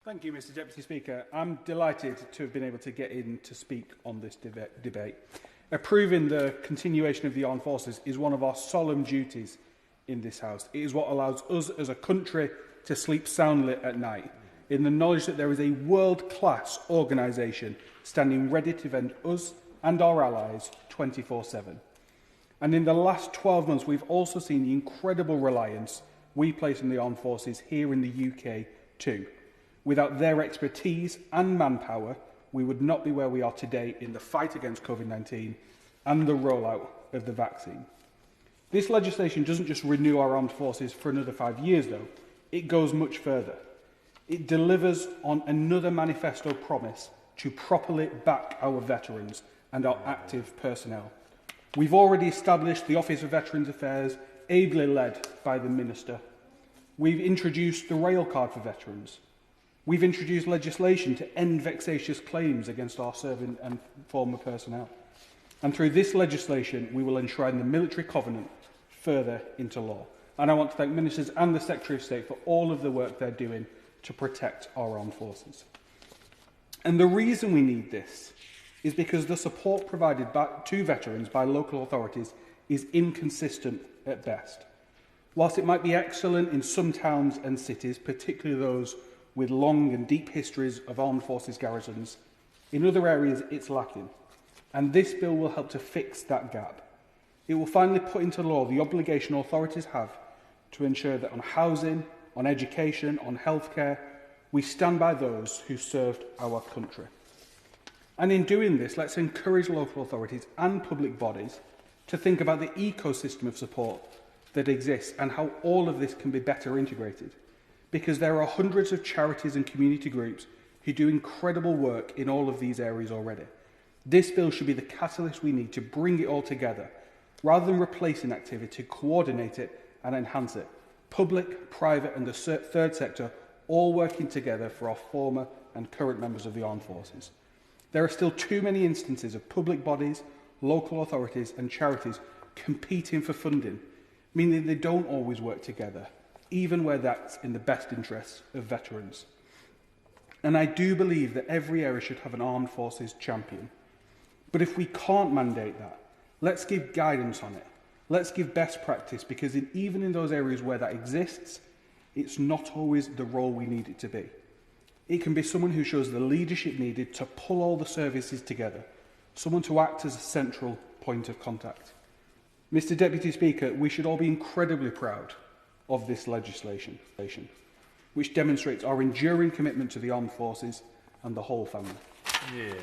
Thank you, Mr Deputy Speaker. I'm delighted to have been able to get in to speak on this debate. Approving the continuation of the armed forces is one of our solemn duties in this House. It is what allows us as a country to sleep soundly at night, in the knowledge that there is a world-class organisation standing ready to defend us and our allies 24/7. And in the last 12 months, we've also seen the incredible reliance we place on the armed forces here in the UK too. Without their expertise and manpower, we would not be where we are today in the fight against COVID-19 and the rollout of the vaccine. This legislation doesn't just renew our armed forces for another 5 years, though. It goes much further. It delivers on another manifesto promise to properly back our veterans and our active personnel. We've already established the Office of Veterans Affairs, ably led by the Minister. We've introduced the railcard for veterans. We've introduced legislation to end vexatious claims against our serving and former personnel. And through this legislation, we will enshrine the military covenant further into law. And I want to thank Ministers and the Secretary of State for all of the work they're doing to protect our armed forces. And the reason we need this is because the support provided to veterans by local authorities is inconsistent at best. Whilst it might be excellent in some towns and cities, particularly those with long and deep histories of armed forces garrisons, in other areas it's lacking. And this bill will help to fix that gap. It will finally put into law the obligation authorities have to ensure that on housing, on education, on healthcare, we stand by those who served our country. And in doing this, let's encourage local authorities and public bodies to think about the ecosystem of support that exists and how all of this can be better integrated. Because there are hundreds of charities and community groups who do incredible work in all of these areas already. This bill should be the catalyst we need to bring it all together, rather than replacing activity, coordinate it and enhance it. Public, private and the third sector all working together for our former and current members of the armed forces. There are still too many instances of public bodies, local authorities and charities competing for funding, meaning they don't always work together, even where that's in the best interests of veterans. And I do believe that every area should have an armed forces champion. But if we can't mandate that, let's give guidance on it. Let's give best practice, because even in those areas where that exists, it's not always the role we need it to be. It can be someone who shows the leadership needed to pull all the services together, someone to act as a central point of contact. Mr Deputy Speaker, we should all be incredibly proud of this legislation, which demonstrates our enduring commitment to the armed forces and the whole family. Yeah.